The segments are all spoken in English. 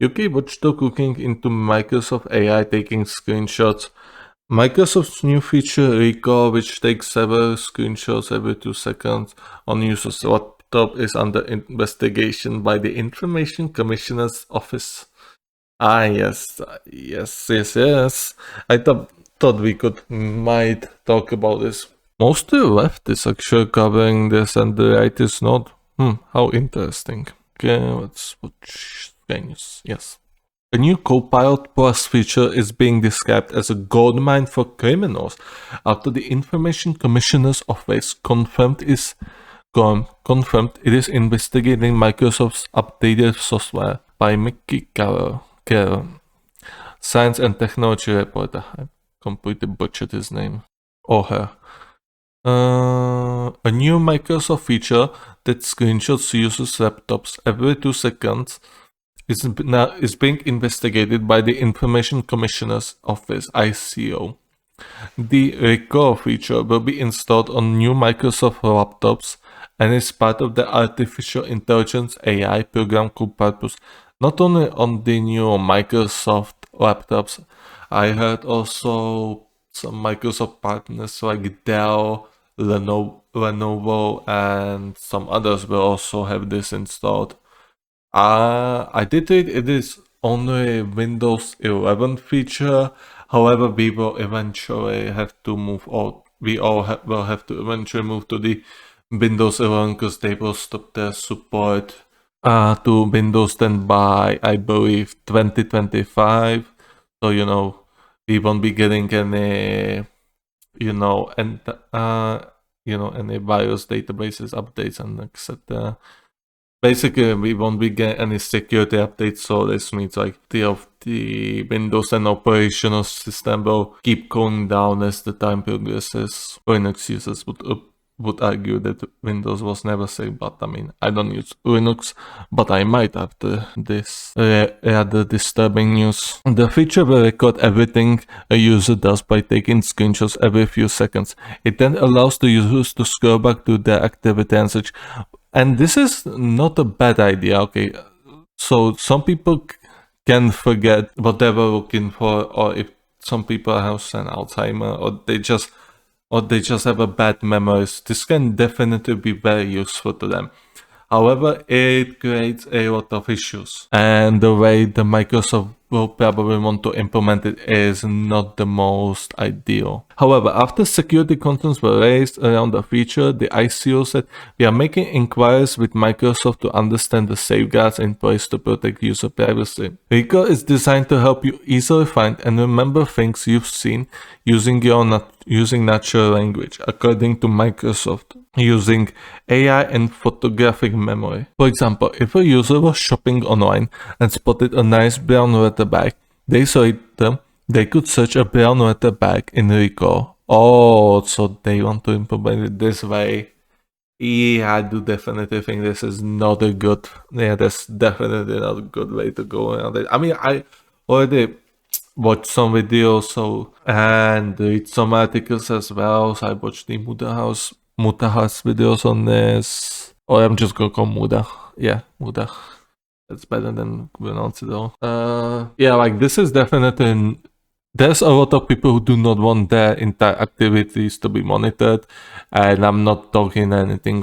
UK watchdog looking into Microsoft AI taking screenshots. Microsoft's new feature Recall, which takes several screenshots every 2 seconds on users' laptop, is under investigation by the Information Commissioner's Office. Ah, yes. I thought we might talk about this. Most of the left is actually covering this, and the right is not. How interesting. Okay, let's watch news. Yes. A new Copilot Plus feature is being described as a goldmine for criminals after the Information Commissioner's Office confirmed it is investigating Microsoft's updated software. By Mickey Carroll, Science and Technology reporter. I completely butchered his name. Or her. A new Microsoft feature that screenshots users' laptops every 2 seconds is being investigated by the Information Commissioner's Office, ICO. The Recall feature will be installed on new Microsoft laptops and is part of the artificial intelligence AI program Copilot. Not only on the new Microsoft laptops, I heard also some Microsoft partners like Dell, Lenovo, and some others will also have this installed. I did read it is only a Windows 11 feature. However, we will eventually have to move, or we all will have to eventually move to the Windows 11 because they will stop their support to Windows 10 by, I believe, 2025. So, we won't be getting any, any virus databases updates and etc. Basically, we won't be getting any security updates, so this means like the Windows 10 operational system will keep going down as the time progresses. Linux users would argue that Windows was never safe, but I mean, I don't use Linux, but I might after this rather disturbing news. The feature will record everything a user does by taking screenshots every few seconds. It then allows the users to scroll back to their activity and search. And this is not a bad idea, okay? So some people can forget what they were looking for, or if some people have an Alzheimer, or they just have a bad memories, this can definitely be very useful to them. However, it creates a lot of issues, and the way the Microsoft will probably want to implement it is not the most ideal. However, after security concerns were raised around the feature, the ICO said, "We are making inquiries with Microsoft to understand the safeguards in place to protect user privacy." Recall is designed to help you easily find and remember things you've seen using natural language, according to Microsoft, using AI and photographic memory. For example, if a user was shopping online and spotted a nice brown leather bag, they could search a brown leather bag in Recall. Oh, so they want to implement it this way. Yeah, I do definitely think this is not a good. Yeah, that's definitely not a good way to go around it. I mean, I already watched some videos and read some articles as well. So I watched the Mutahas videos on this. Or I'm just gonna call Muda. Yeah, Muda. That's better than pronounce it all. Yeah, like this is definitely. There's a lot of people who do not want their entire activities to be monitored, and I'm not talking anything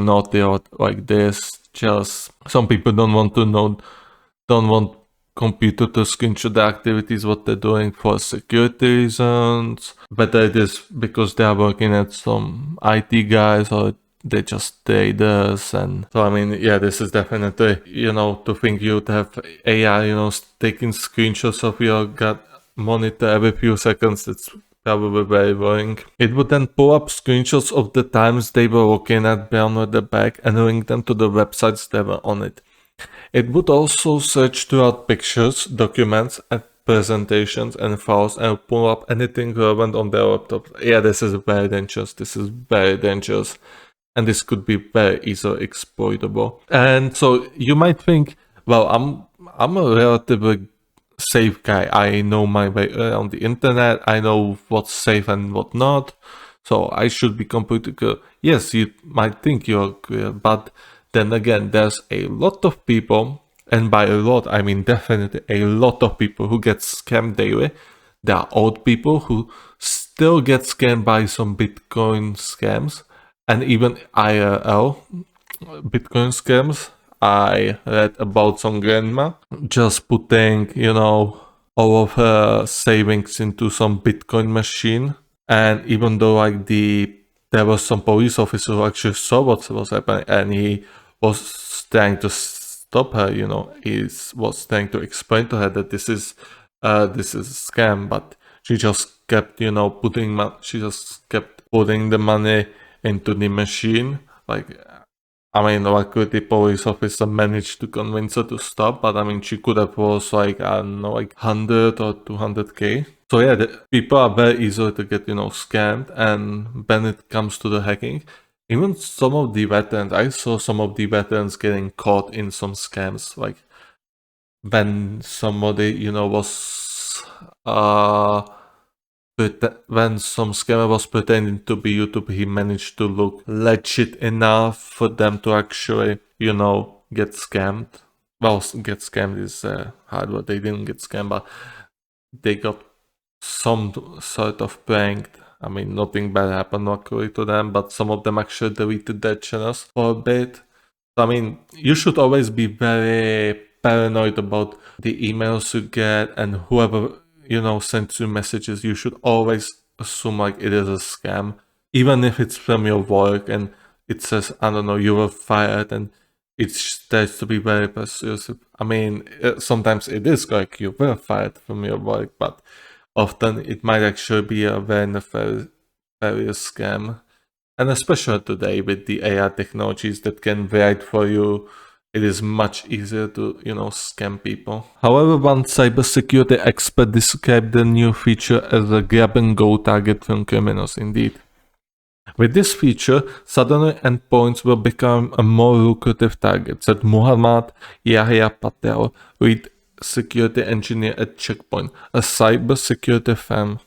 naughty or like this. Just some people don't want computer to screenshot the activities what they're doing for security reasons. Whether it is because they are working at some IT guys or they're just traders. And so I mean, yeah, this is definitely, to think you'd have AI, taking screenshots of your gut monitor every few seconds, it's probably very worrying. It would then pull up screenshots of the times they were looking at brown leather bag and link them to the websites that were on it. It would also search throughout pictures, documents, and presentations and files and pull up anything relevant on their laptop. Yeah, this is very dangerous. And this could be very easily exploitable. And so you might think, well, I'm a relatively safe guy. I know my way around the internet. I know what's safe and what not. So I should be completely good. Yes, you might think you're good, but then again, there's a lot of people, And by a lot, I mean definitely a lot of people who get scammed daily. There are old people who still get scammed by some Bitcoin scams and even IRL Bitcoin scams. I read about some grandma just putting, all of her savings into some Bitcoin machine. And even though there was some police officer who actually saw what was happening and he was trying to stop her, he was trying to explain to her that this is a scam, but she just kept, putting the money into the machine. I mean, luckily the police officer managed to convince her to stop, but I mean, she could have lost I don't know, 100 or 200K. So yeah, the people are very easy to get, scammed. And when it comes to the hacking, even some of the veterans, I saw some of the veterans getting caught in some scams, like when somebody, was, when some scammer was pretending to be YouTube, he managed to look legit enough for them to actually, get scammed. Well, get scammed is hard word. They didn't get scammed, but they got some sort of pranked. I mean, nothing bad happened luckily to them, but some of them actually deleted their channels for a bit. So, I mean, you should always be very paranoid about the emails you get, and whoever sends you messages, you should always assume like it is a scam, even if it's from your work and it says, I don't know, you were fired, and it starts to be very persuasive. I mean, sometimes it is like you were fired from your work, but often it might actually be a very nefarious scam. And especially today with the AI technologies that can write for you, it is much easier to, scam people. However, one cybersecurity expert described the new feature as a grab-and-go target from criminals indeed. With this feature, suddenly endpoints will become a more lucrative target, said Muhammad Yahya Patel, lead security engineer at Checkpoint, a cybersecurity firm.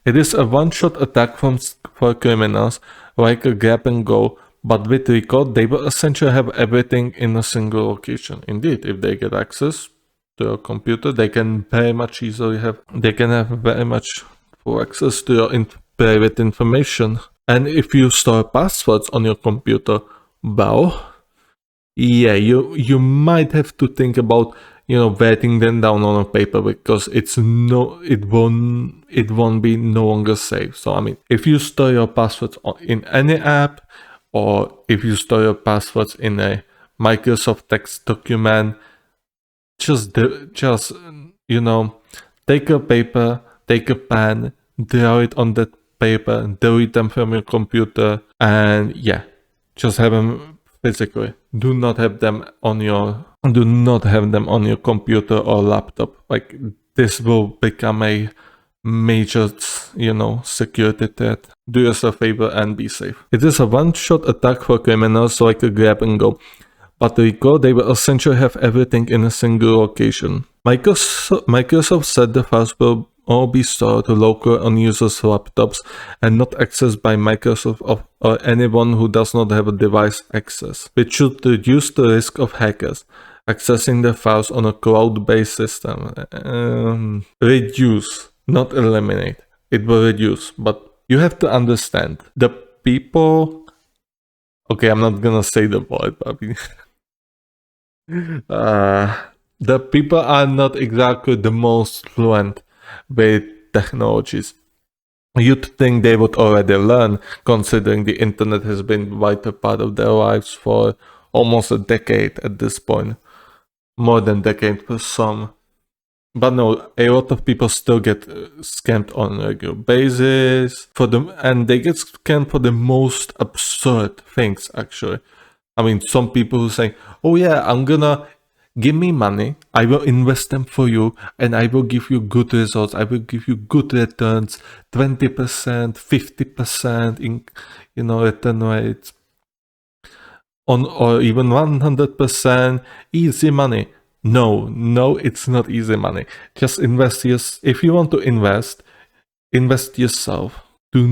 It is a one-shot attack for criminals, like a grab and go, but with Record, they will essentially have everything in a single location. Indeed, if they get access to your computer, they can very much have very much full access to your private information. And if you store passwords on your computer, well, yeah, you might have to think about writing them down on a paper, because it won't be no longer safe. So I mean, if you store your passwords in any app, or if you store your passwords in a Microsoft text document, just take a paper, take a pen, draw it on that paper, delete them from your computer, and yeah, just have them physically. Do not have them on your computer or laptop. Like, this will become a major, security threat. Do yourself a favor and be safe. It is a one-shot attack for criminals, like a grab and go. But recall, they will essentially have everything in a single location. Microsoft said the files will all be stored locally on users' laptops and not accessed by Microsoft or anyone who does not have a device access, which should reduce the risk of hackers accessing the files on a cloud-based system. Reduce, not eliminate. It will reduce, but you have to understand, the people... Okay, I'm not gonna say the word, but... the people are not exactly the most fluent with technologies. You'd think they would already learn, considering the internet has been a vital part of their lives for almost a decade at this point. More than a decade for some. But no, a lot of people still get scammed on a regular basis, and they get scammed for the most absurd things, actually. I mean, some people who say, oh yeah, give me money, I will invest them for you, and I will give you good results, I will give you good returns, 20%, 50% in, return rates, or even 100%, easy money. No, it's not easy money. Just if you want to invest yourself. Do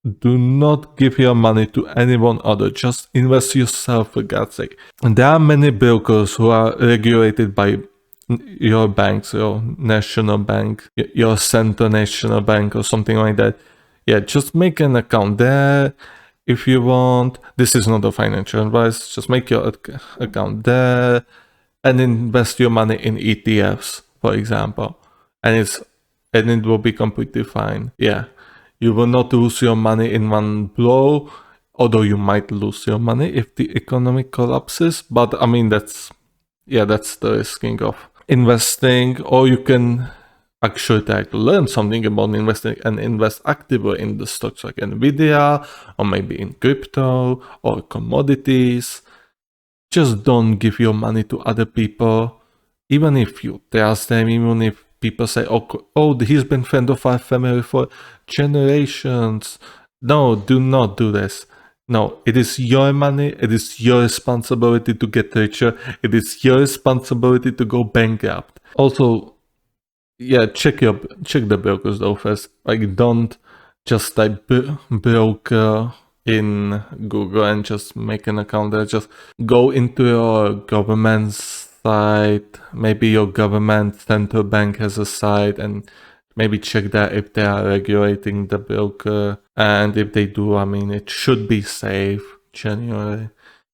do not give your money to anyone other. Just invest yourself, for God's sake. And there are many brokers who are regulated by your banks, your national bank, your central national bank, or something like that. Yeah, just make an account there if you want. This is not a financial advice. Just make your account there and invest your money in ETFs, for example, and it will be completely fine. Yeah, you will not lose your money in one blow, although you might lose your money if the economy collapses. But I mean, that's the risking of investing. Or you can actually try to learn something about investing and invest actively in the stocks like Nvidia, or maybe in crypto or commodities. Just don't give your money to other people, even if you trust them, even if people say, oh, he's been friend of our family for generations. No, do not do this. No, it is your money. It is your responsibility to get richer. It is your responsibility to go bankrupt. Also, yeah, check the brokers though first. Like, don't just type broker in Google and just make an account there. Just go into your government site. Maybe your government central bank has a site, and maybe check that if they are regulating the broker. And if they do, I mean, it should be safe, genuinely.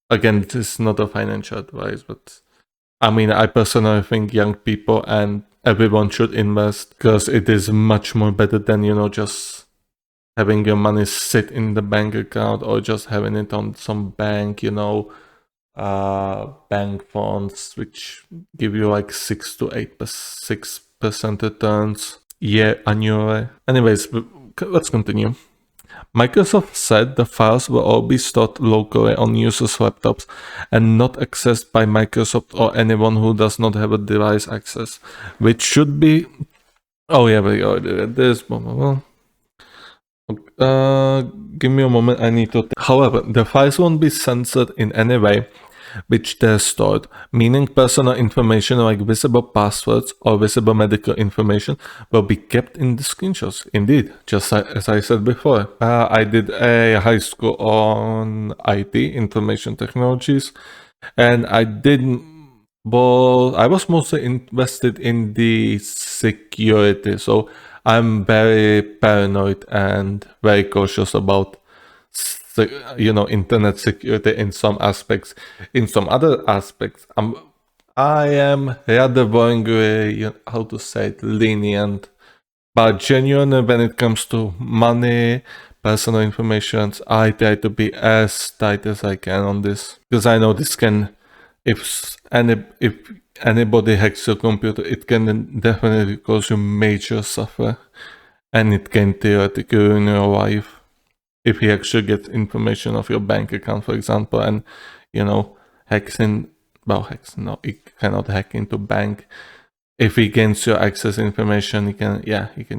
Again, this is not a financial advice, but I mean, I personally think young people and everyone should invest, because it is much more better than, just having your money sit in the bank account or just having it on some bank, bank funds, which give you like 6% returns annually. Anyways, let's continue. Microsoft said the files will all be stored locally on users' laptops and not accessed by Microsoft or anyone who does not have a device access, which should be... Oh yeah, we already read this. Give me a moment, I need to... However, the files won't be censored in any way which they're stored, meaning personal information like visible passwords or visible medical information will be kept in the screenshots. Indeed, just as I said before. I did a high school on IT, information technologies, and I was mostly invested in the security, so I'm very paranoid and very cautious about internet security in some aspects. In some other aspects, I am rather boringly, how to say it, lenient. But genuinely, when it comes to money, personal information, I try to be as tight as I can on this, because I know this can, if anybody hacks your computer, it can definitely cause you major suffer, and it can theoretically ruin your life. If he actually gets information of your bank account, for example, and hacks in, he cannot hack into bank. If he gains your access information, he can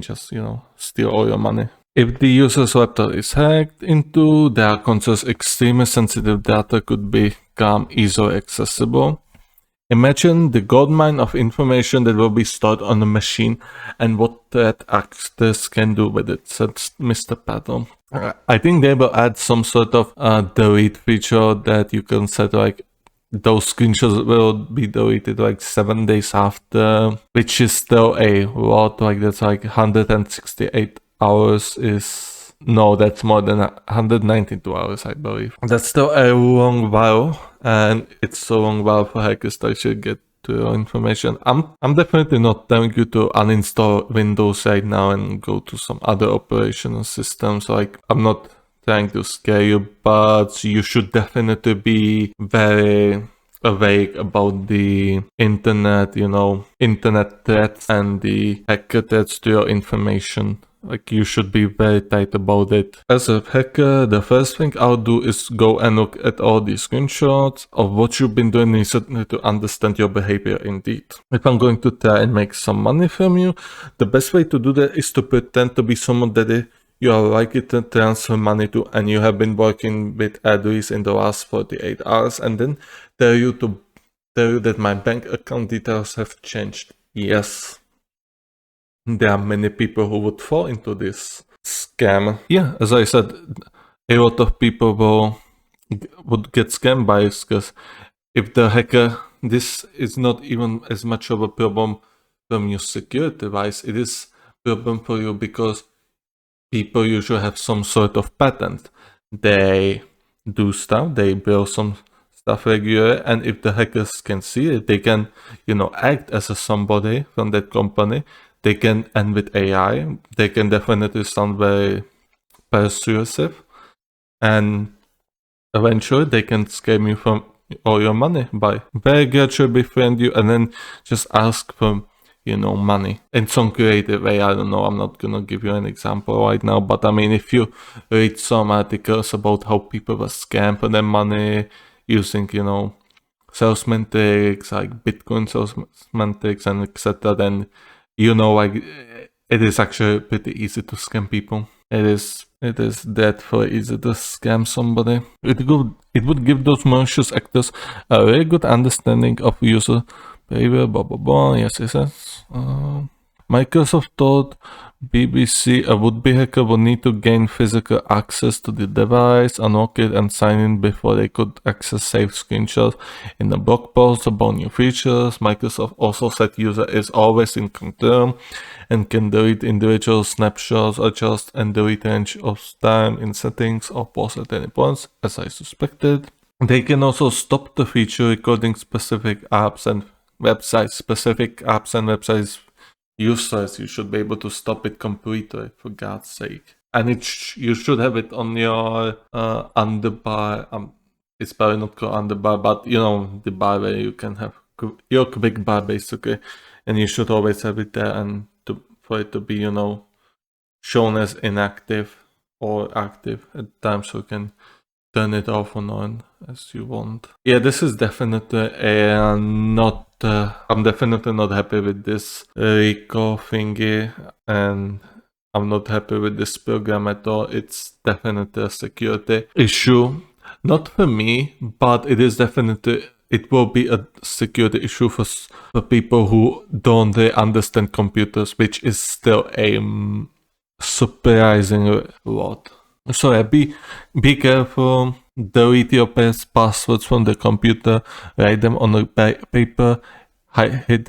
just steal all your money. If the user's laptop is hacked into, there are concerns extremely sensitive data could become easily accessible. Imagine the goldmine of information that will be stored on the machine and what threat actors can do with it, said Mr. Patel. I think they will add some sort of delete feature that you can set, like those screenshots will be deleted like 7 days after, which is still a lot. Like that's like 168 hours is... No, that's more than 192 hours, I believe. That's still a long while, and it's so long while for hackers to actually get to your information. I'm definitely not telling you to uninstall Windows right now and go to some other operational systems. Like, I'm not trying to scare you, but you should definitely be very awake about the internet, internet threats and the hacker threats to your information. Like, you should be very tight about it. As a hacker, the first thing I'll do is go and look at all the screenshots of what you've been doing recently to understand your behavior indeed. If I'm going to try and make some money from you, the best way to do that is to pretend to be someone that you are likely to transfer money to, and you have been working with Address in the last 48 hours, and then tell you that my bank account details have changed. Yes. There are many people who would fall into this. scam. Yeah, as I said, a lot of people would get scammed by it because if the hacker, this is not even as much of a problem from your security wise, it is problem for you because people usually have some sort of patent. They do stuff, they build some stuff regularly, and if the hackers can see it, they can, act as a somebody from that company. They can, and with AI, they can definitely sound very persuasive, and eventually they can scam you from all your money by very gradually befriend you and then just ask for money in some creative way. I don't know, I'm not gonna give you an example right now, but I mean, if you read some articles about how people were scammed for their money using salesman tricks like Bitcoin salesman tricks and etc., then like it is actually pretty easy to scam people. It is dreadfully easy to scam somebody. It would give those malicious actors a very good understanding of user behavior, blah blah blah. Yes. Microsoft told BBC a would-be hacker would need to gain physical access to the device, unlock it, and sign in before they could access saved screenshots in the blog post about new features. Microsoft also said user is always in control and can delete individual snapshots, adjust and delete range of time in settings, or pause at any points, as I suspected. They can also stop the feature recording specific apps and websites. Specific apps and websites useless. You should be able to stop it completely, for God's sake. And you should have it on your underbar. It's probably not called underbar, but the bar where you can have your quick bar basically, and you should always have it there, and for it to be shown as inactive or active at times, so you can turn it off or on as you want. Yeah, this is definitely not. I'm definitely not happy with this Rico thingy, and I'm not happy with this program at all. It's definitely a security issue. Not for me, but it is definitely. It will be a security issue for people who don't really understand computers, which is still a surprising lot. So yeah, be careful. Delete your passwords from the computer. Write them on a paper. Hide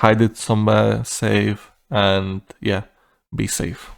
it somewhere safe. And yeah, be safe.